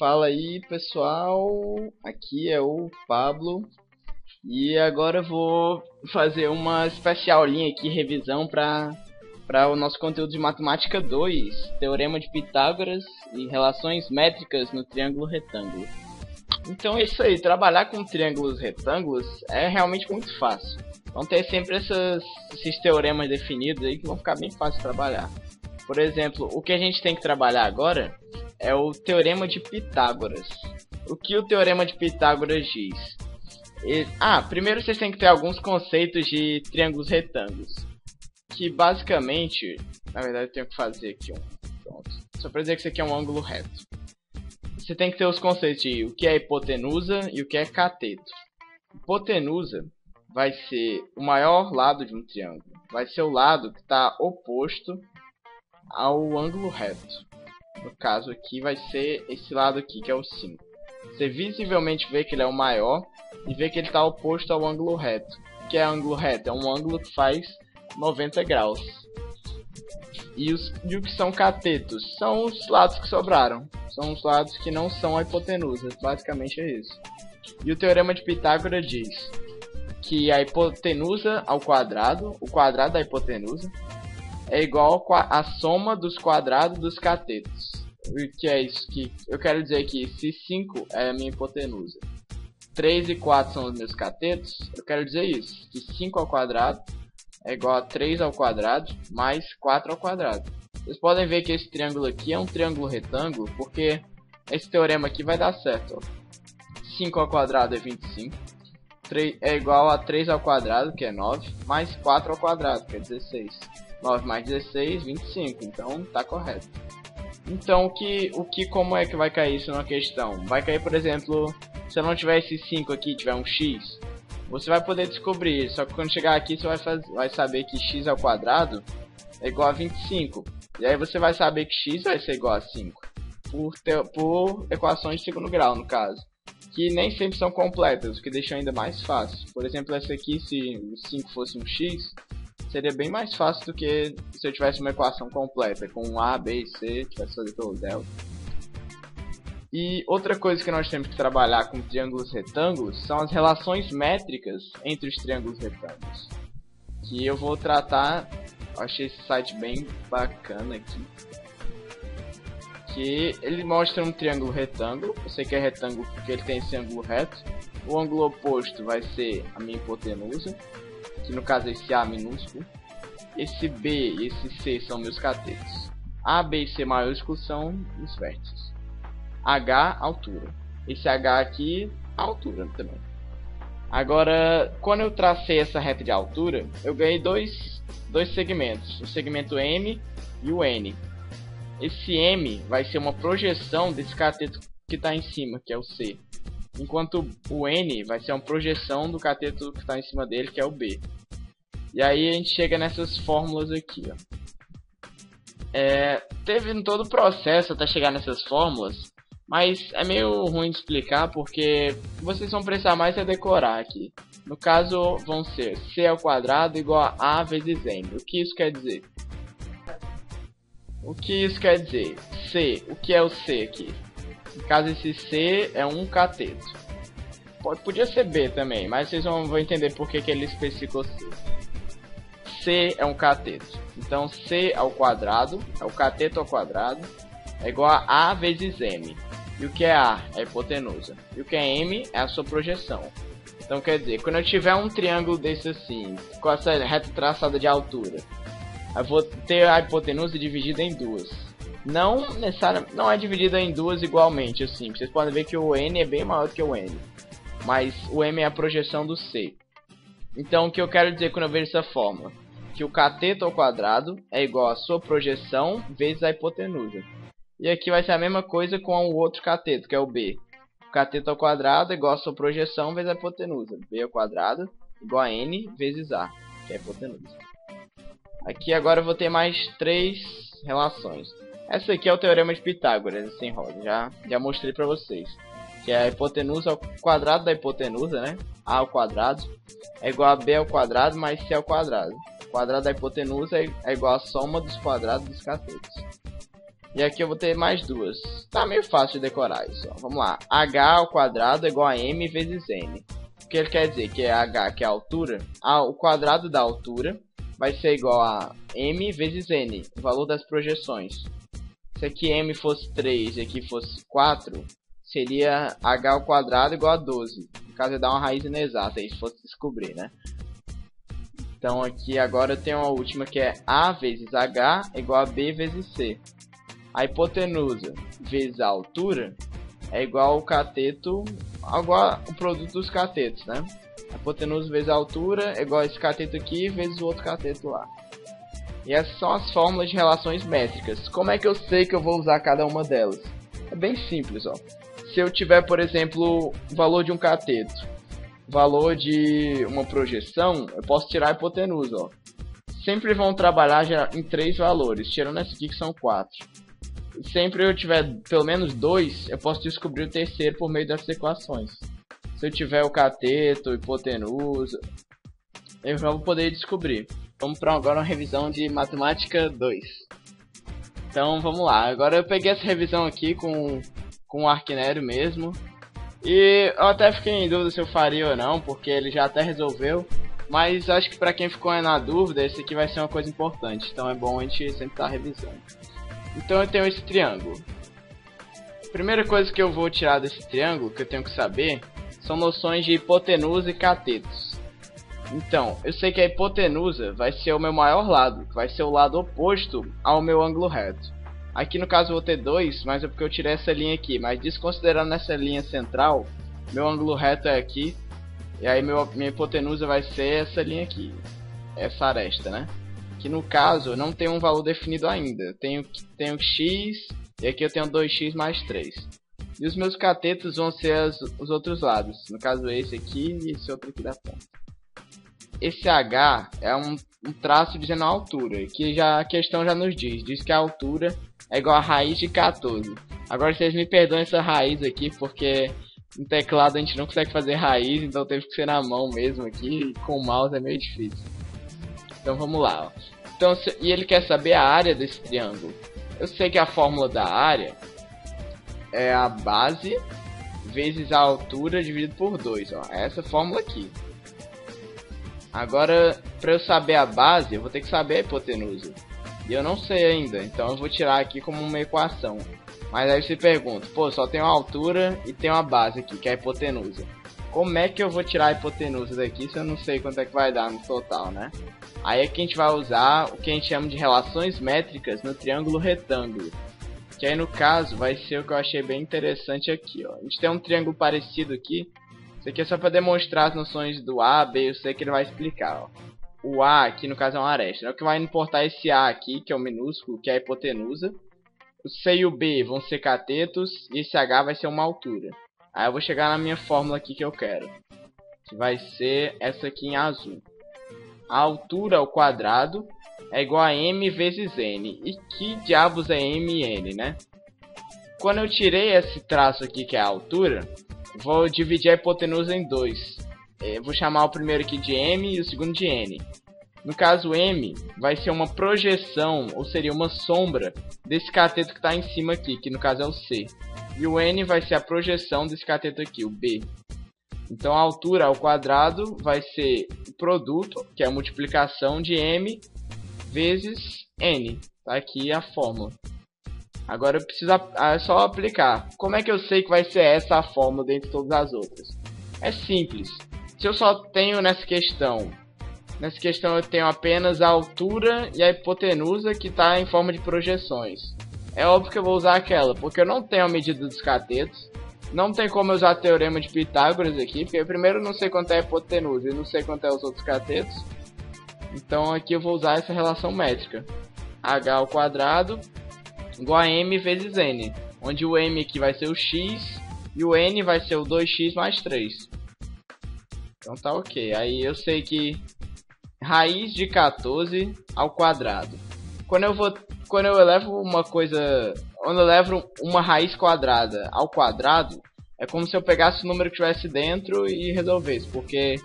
Fala aí pessoal, aqui é o Pablo e agora eu vou fazer uma especial linha aqui, revisão para o nosso conteúdo de Matemática 2, Teorema de Pitágoras e relações métricas no triângulo retângulo. Então é isso aí, trabalhar com triângulos retângulos é realmente muito fácil. Vão ter sempre esses teoremas definidos aí que vão ficar bem fácil de trabalhar. Por exemplo, o que a gente tem que trabalhar agora é o Teorema de Pitágoras. O que o Teorema de Pitágoras diz? Primeiro vocês têm que ter alguns conceitos de triângulos retângulos. Que basicamente, na verdade eu tenho que fazer aqui pronto. Só para dizer que isso aqui é um ângulo reto. Você tem que ter os conceitos de o que é hipotenusa e o que é cateto. Hipotenusa vai ser o maior lado de um triângulo. Vai ser o lado que está oposto ao ângulo reto. No caso aqui vai ser esse lado aqui, que é o 5. Você visivelmente vê que ele é o maior e vê que ele está oposto ao ângulo reto. O que é ângulo reto? É um ângulo que faz 90 graus. E o que são catetos? São os lados que sobraram. São os lados que não são a hipotenusa. Basicamente é isso. E o Teorema de Pitágoras diz que a hipotenusa ao quadrado, o quadrado da hipotenusa, é igual à soma dos quadrados dos catetos. O que é isso? Que eu quero dizer que se 5 é a minha hipotenusa, 3 e 4 são os meus catetos, eu quero dizer isso, que 5 ao quadrado é igual a 3 ao quadrado mais 4 ao quadrado. Vocês podem ver que esse triângulo aqui é um triângulo retângulo, porque esse teorema aqui vai dar certo. 5 ao quadrado é 25, 3 é igual a 3 ao quadrado, que é 9, mais 4 ao quadrado, que é 16. 9 mais 16, 25, então tá correto. Então como é que vai cair isso numa questão? Vai cair, por exemplo, se eu não tiver esse 5 aqui, tiver um x, você vai poder descobrir, só que quando chegar aqui você vai saber que x ao quadrado é igual a 25. E aí você vai saber que x vai ser igual a 5, por equações de segundo grau, no caso. Que nem sempre são completas, o que deixa ainda mais fácil. Por exemplo, essa aqui, se o 5 fosse um x, seria bem mais fácil do que se eu tivesse uma equação completa, com A, B e C, tivesse fazer pelo delta. E outra coisa que nós temos que trabalhar com triângulos retângulos são as relações métricas entre os triângulos retângulos. Que eu vou tratar, achei esse site bem bacana aqui. Que ele mostra um triângulo retângulo, eu sei que é retângulo porque ele tem esse ângulo reto. O ângulo oposto vai ser a minha hipotenusa, que no caso é esse A minúsculo. Esse B e esse C são meus catetos. A, B e C maiúsculos são os vértices. H, altura. Esse H aqui, altura também. Agora, quando eu tracei essa reta de altura, eu ganhei dois segmentos. O segmento M e o N. Esse M vai ser uma projeção desse cateto que está em cima, que é o C. Enquanto o N vai ser uma projeção do cateto que está em cima dele, que é o B. E aí a gente chega nessas fórmulas aqui, ó. Teve todo o processo até chegar nessas fórmulas, mas é meio ruim de explicar porque vocês vão precisar mais é decorar aqui. No caso vão ser C ao quadrado igual a vezes M. O que isso quer dizer? C, o que é o C aqui? No caso esse C é um cateto. Podia ser B também, mas vocês vão entender por que ele especificou C. C é um cateto. Então C ao quadrado, é o cateto ao quadrado, é igual a vezes M. E o que é A? É a hipotenusa. E o que é M? É a sua projeção. Então quer dizer, quando eu tiver um triângulo desse assim, com essa reta traçada de altura, eu vou ter a hipotenusa dividida em duas. Não é dividida em duas igualmente, assim. Vocês podem ver que o N é bem maior do que o N. Mas o M é a projeção do C. Então o que eu quero dizer quando eu vejo essa fórmula? Que o cateto ao quadrado é igual a sua projeção vezes a hipotenusa. E aqui vai ser a mesma coisa com o outro cateto, que é o B. O cateto ao quadrado é igual a sua projeção vezes a hipotenusa. B ao quadrado igual a N vezes A, que é a hipotenusa. Aqui agora eu vou ter mais 3 relações. Essa aqui é o Teorema de Pitágoras, sem roda, já mostrei pra vocês. Que é a hipotenusa ao quadrado da hipotenusa, né? A ao quadrado é igual a B ao quadrado mais C ao quadrado. O quadrado da hipotenusa é igual a soma dos quadrados dos catetos. E aqui eu vou ter mais duas. Tá meio fácil de decorar isso, ó. Vamos lá. H ao quadrado é igual a M vezes N. O que ele quer dizer? Que é H, que é a altura. O quadrado da altura vai ser igual a M vezes N, o valor das projeções. Se aqui M fosse 3 e aqui fosse 4, seria H ao quadrado igual a 12. No caso é dar uma raiz inexata, aí se fosse descobrir, né? Então aqui agora eu tenho a última que é A vezes H igual a B vezes C. A hipotenusa vezes a altura é igual ao cateto, igual ao produto dos catetos, né? A hipotenusa vezes a altura é igual a esse cateto aqui vezes o outro cateto lá. E essas são as fórmulas de relações métricas. Como é que eu sei que eu vou usar cada uma delas? É bem simples, ó. Se eu tiver, por exemplo, o valor de um cateto, valor de uma projeção, eu posso tirar a hipotenusa, ó. Sempre vão trabalhar em 3 valores, tirando esse aqui que são 4. Sempre eu tiver pelo menos 2, eu posso descobrir o terceiro por meio dessas equações. Se eu tiver o cateto, hipotenusa, eu já vou poder descobrir. Vamos para agora uma revisão de matemática 2. Então vamos lá, agora eu peguei essa revisão aqui com o Arquinério mesmo. E eu até fiquei em dúvida se eu faria ou não, porque ele já até resolveu. Mas acho que para quem ficou na dúvida, esse aqui vai ser uma coisa importante. Então é bom a gente sempre estar revisando. Então eu tenho esse triângulo. Primeira coisa que eu vou tirar desse triângulo, que eu tenho que saber, são noções de hipotenusa e catetos. Então, eu sei que a hipotenusa vai ser o meu maior lado, que vai ser o lado oposto ao meu ângulo reto. Aqui no caso eu vou ter 2, mas é porque eu tirei essa linha aqui. Mas desconsiderando essa linha central, meu ângulo reto é aqui. E aí minha hipotenusa vai ser essa linha aqui, essa aresta, né? Que no caso não tem um valor definido ainda. Tenho x, e aqui eu tenho 2x mais 3. E os meus catetos vão ser os outros lados. No caso esse aqui e esse outro aqui da ponta. Esse H é um traço dizendo a altura, que a questão já nos diz que a altura é igual a raiz de 14. Agora vocês me perdoem essa raiz aqui, porque no teclado a gente não consegue fazer raiz, então teve que ser na mão mesmo aqui, e com o mouse é meio difícil. Então vamos lá, ó. Então, e ele quer saber a área desse triângulo. Eu sei que a fórmula da área é a base vezes a altura dividido por 2, ó. É essa fórmula aqui. Agora, para eu saber a base, eu vou ter que saber a hipotenusa. E eu não sei ainda, então eu vou tirar aqui como uma equação. Mas aí você pergunta, pô, só tem uma altura e tem uma base aqui, que é a hipotenusa. Como é que eu vou tirar a hipotenusa daqui se eu não sei quanto é que vai dar no total, né? Aí é que a gente vai usar o que a gente chama de relações métricas no triângulo retângulo. Que aí no caso vai ser o que eu achei bem interessante aqui, ó. A gente tem um triângulo parecido aqui. Isso aqui é só para demonstrar as noções do A, B e C que ele vai explicar, ó. O A aqui no caso é uma aresta. O que vai importar esse A aqui, que é o minúsculo, que é a hipotenusa. O C e o B vão ser catetos e esse H vai ser uma altura. Aí eu vou chegar na minha fórmula aqui que eu quero, que vai ser essa aqui em azul. A altura ao quadrado é igual a M vezes N. E que diabos é M e N, né? Quando eu tirei esse traço aqui que é a altura, vou dividir a hipotenusa em 2. Vou chamar o primeiro aqui de M e o segundo de N. No caso M vai ser uma projeção, ou seria uma sombra, desse cateto que está em cima aqui, que no caso é o C. E o N vai ser a projeção desse cateto aqui, o B. Então a altura ao quadrado vai ser o produto, que é a multiplicação de M vezes N. Tá aqui a fórmula. Agora eu preciso só aplicar. Como é que eu sei que vai ser essa a fórmula dentre todas as outras? É simples. Se eu só tenho nessa questão eu tenho apenas a altura e a hipotenusa que está em forma de projeções. É óbvio que eu vou usar aquela, porque eu não tenho a medida dos catetos. Não tem como eu usar o teorema de Pitágoras aqui, porque eu primeiro não sei quanto é a hipotenusa e não sei quanto é os outros catetos. Então aqui eu vou usar essa relação métrica. H ao quadrado igual a M vezes N, onde o M aqui vai ser o X e o N vai ser o 2x mais 3. Então tá ok. Aí eu sei que raiz de 14 ao quadrado. Quando eu elevo uma raiz quadrada ao quadrado, é como se eu pegasse o número que estivesse dentro e resolvesse, porque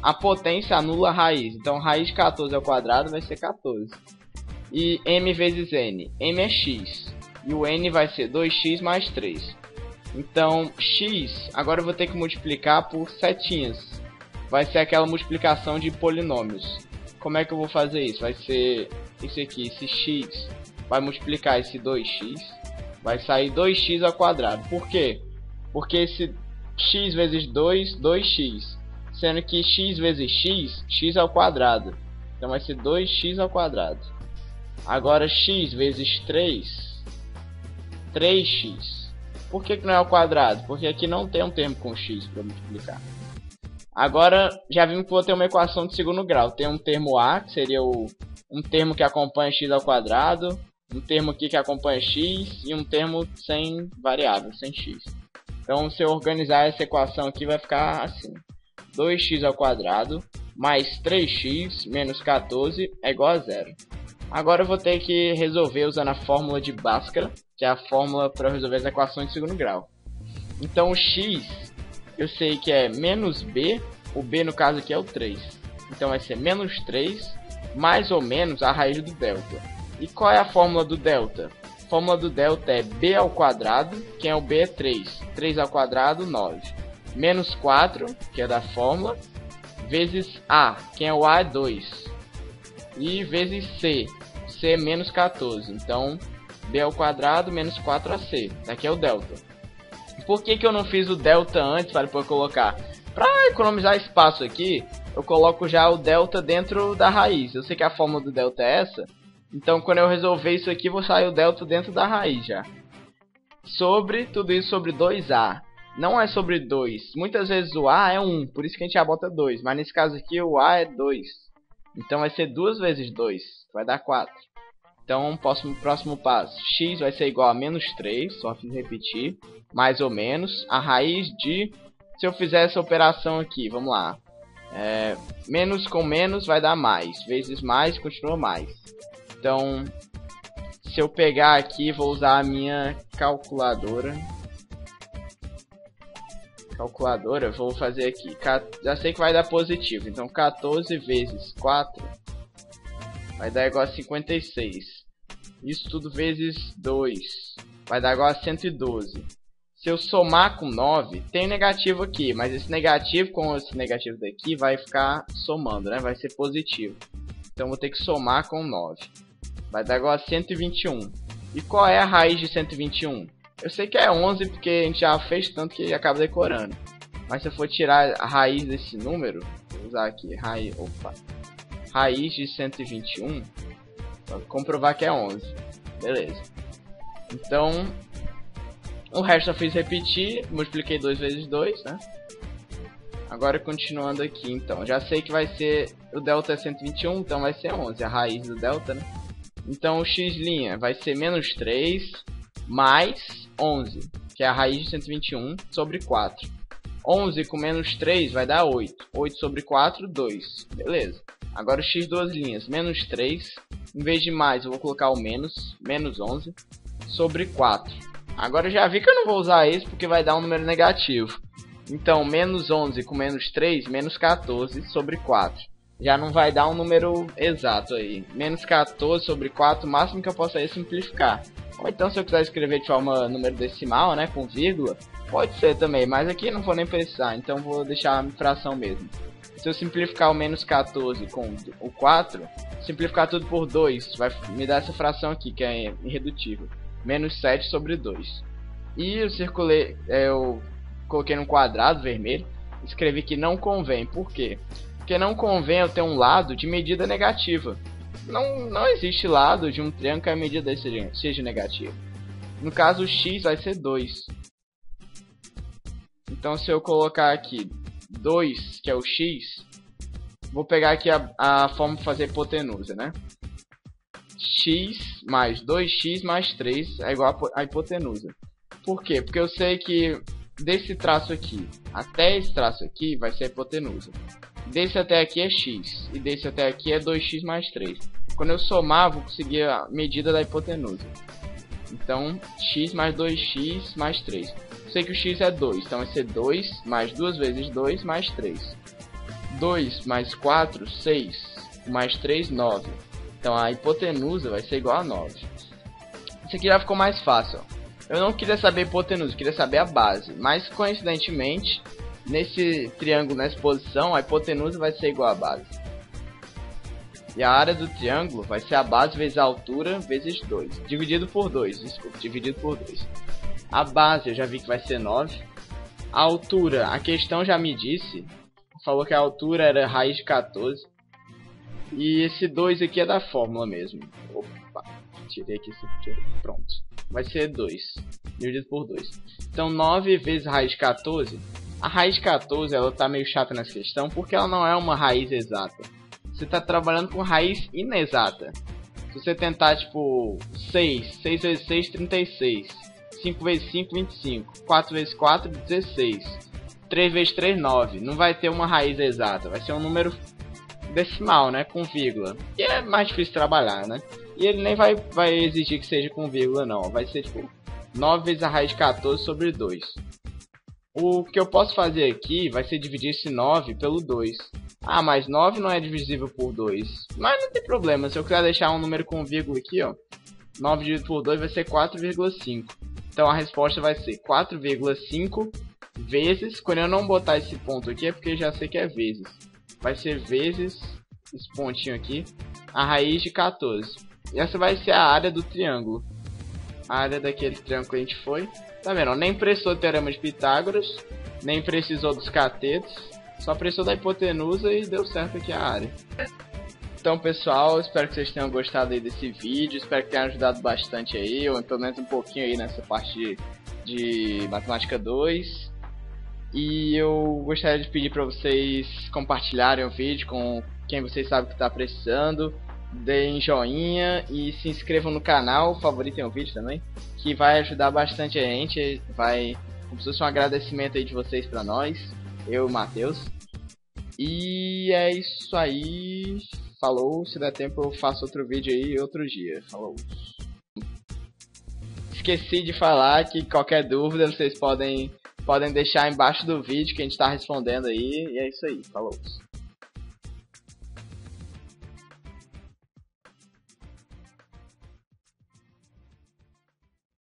a potência anula a raiz. Então raiz de 14 ao quadrado vai ser 14. e m vezes n. M é x. E o n vai ser 2x mais 3. Então, x, agora eu vou ter que multiplicar por setinhas. Vai ser aquela multiplicação de polinômios. Como é que eu vou fazer isso? Vai ser isso aqui, esse x vai multiplicar esse 2x. Vai sair 2x ao quadrado. Por quê? Porque esse x vezes 2, 2x. Sendo que x vezes x, x ao quadrado. Então vai ser 2x ao quadrado. Agora x vezes 3, 3x. Por que não é ao quadrado? Porque aqui não tem um termo com x para multiplicar. Agora já vimos que vou ter uma equação de segundo grau. Tem um termo a, que seria um termo que acompanha x ao quadrado. Um termo aqui que acompanha x. E um termo sem variável, sem x. Então se eu organizar essa equação aqui vai ficar assim. 2x ao quadrado mais 3x menos 14 é igual a 0. Agora eu vou ter que resolver usando a fórmula de Bhaskara, que é a fórmula para resolver as equações de segundo grau. Então o x, eu sei que é menos b, o b no caso aqui é o 3. Então vai ser menos 3, mais ou menos a raiz do delta. E qual é a fórmula do delta? A fórmula do delta é b ao quadrado, quem é o b é 3. 3 ao quadrado, 9. Menos 4, que é da fórmula, vezes a, quem é o a é 2. E vezes c, c é menos 14. Então b ao quadrado menos 4ac. Daqui é o delta. Por que eu não fiz o delta antes para depois colocar? Para economizar espaço aqui, eu coloco já o delta dentro da raiz. Eu sei que a fórmula do delta é essa. Então quando eu resolver isso aqui, vou sair o delta dentro da raiz já. Sobre tudo isso sobre 2a. Não é sobre 2. Muitas vezes o a é 1. Por isso que a gente já bota 2. Mas nesse caso aqui o a é 2. Então vai ser 2 vezes 2, vai dar 4. Então, próximo passo. X vai ser igual a menos 3, só fiz repetir. Mais ou menos. A raiz de... Se eu fizer essa operação aqui, vamos lá. Menos com menos vai dar mais. Vezes mais, continua mais. Então, se eu pegar aqui, vou usar a minha calculadora. Vou fazer aqui. Já sei que vai dar positivo. Então 14 vezes 4 vai dar igual a 56. Isso tudo vezes 2 vai dar igual a 112. Se eu somar com 9, tem negativo aqui, mas esse negativo com esse negativo daqui vai ficar somando, né? Vai ser positivo. Então vou ter que somar com 9. Vai dar igual a 121. E qual é a raiz de 121? Eu sei que é 11 porque a gente já fez tanto que acaba decorando. Mas se eu for tirar a raiz desse número, vou usar aqui, raiz de 121, para comprovar que é 11. Beleza. Então, o resto eu fiz repetir, multipliquei 2 vezes 2, né? Agora continuando aqui, então, já sei que vai ser, o delta é 121, então vai ser 11, a raiz do delta, né? Então o x' vai ser menos 3 mais 11, que é a raiz de 121 sobre 4. 11 com menos 3 vai dar 8. 8 sobre 4, 2. Beleza. Agora o x duas linhas, menos 3. Em vez de mais, eu vou colocar o menos. Menos 11 sobre 4. Agora eu já vi que eu não vou usar esse porque vai dar um número negativo. Então, menos 11 com menos 3, menos 14 sobre 4. Já não vai dar um número exato aí. Menos 14 sobre 4, o máximo que eu posso é simplificar. Ou então, se eu quiser escrever de forma número decimal, né, com vírgula, pode ser também, mas aqui não vou nem precisar, então vou deixar a fração mesmo. Se eu simplificar o menos 14 com o 4, simplificar tudo por 2, vai me dar essa fração aqui, que é irredutível. Menos 7 sobre 2. E eu coloquei num quadrado vermelho, escrevi que não convém. Por quê? Porque não convém eu ter um lado de medida negativa. Não existe lado de um triângulo que a medida dele seja negativa. No caso, o x vai ser 2. Então, se eu colocar aqui 2, que é o x, vou pegar aqui a forma de fazer hipotenusa, né? X mais 2x mais 3 é igual a hipotenusa. Por quê? Porque eu sei que desse traço aqui até esse traço aqui vai ser a hipotenusa. Desse até aqui é x. E desse até aqui é 2x mais 3. Quando eu somar, vou conseguir a medida da hipotenusa. Então, x mais 2x mais 3. Eu sei que o x é 2. Então vai ser 2 mais 2 vezes 2 mais 3. 2 mais 4, 6. Mais 3, 9. Então a hipotenusa vai ser igual a 9. Isso aqui já ficou mais fácil, ó. Eu não queria saber a hipotenusa, eu queria saber a base. Mas coincidentemente, nesse triângulo, nessa posição, a hipotenusa vai ser igual à base. E a área do triângulo vai ser a base vezes a altura vezes 2. Dividido por 2, desculpa, dividido por 2. A base eu já vi que vai ser 9. A altura, a questão já me disse. Falou que a altura era raiz de 14. E esse 2 aqui é da fórmula mesmo. Opa, tirei aqui isso aqui. Pronto. Vai ser 2. Dividido por 2. Então 9 vezes a raiz de 14. A raiz de 14 ela tá meio chata nessa questão porque ela não é uma raiz exata. Você está trabalhando com raiz inexata. Se você tentar, tipo, 6 vezes 6, 36. 5 vezes 5, 25. 4 vezes 4, 16. 3 vezes 3, 9. Não vai ter uma raiz exata. Vai ser um número decimal, né? Com vírgula. E é mais difícil trabalhar, né? E ele nem vai exigir que seja com vírgula, não. Vai ser, tipo, 9 vezes a raiz de 14 sobre 2. O que eu posso fazer aqui vai ser dividir esse 9 pelo 2. Ah, mas 9 não é divisível por 2. Mas não tem problema, se eu quiser deixar um número com vírgula aqui, ó. 9 dividido por 2 vai ser 4,5. Então a resposta vai ser 4,5 vezes... Quando eu não botar esse ponto aqui é porque já sei que é vezes. Vai ser vezes, esse pontinho aqui, a raiz de 14. E essa vai ser a área do triângulo. A área daquele triângulo que a gente foi. Tá vendo? Nem precisou do teorema de Pitágoras, nem precisou dos catetos. Só precisou da hipotenusa e deu certo aqui a área. Então pessoal, espero que vocês tenham gostado aí desse vídeo. Espero que tenha ajudado bastante aí, ou pelo menos um pouquinho aí nessa parte de Matemática 2. E eu gostaria de pedir para vocês compartilharem o vídeo com quem vocês sabem que está precisando. Deem joinha e se inscrevam no canal, favoritem o vídeo também, que vai ajudar bastante a gente. Vai, como se fosse um agradecimento aí de vocês para nós. Eu e o Matheus. E é isso aí. Falou. Se der tempo eu faço outro vídeo aí outro dia. Falou. Esqueci de falar que qualquer dúvida vocês podem deixar embaixo do vídeo que a gente está respondendo aí. E é isso aí. Falou.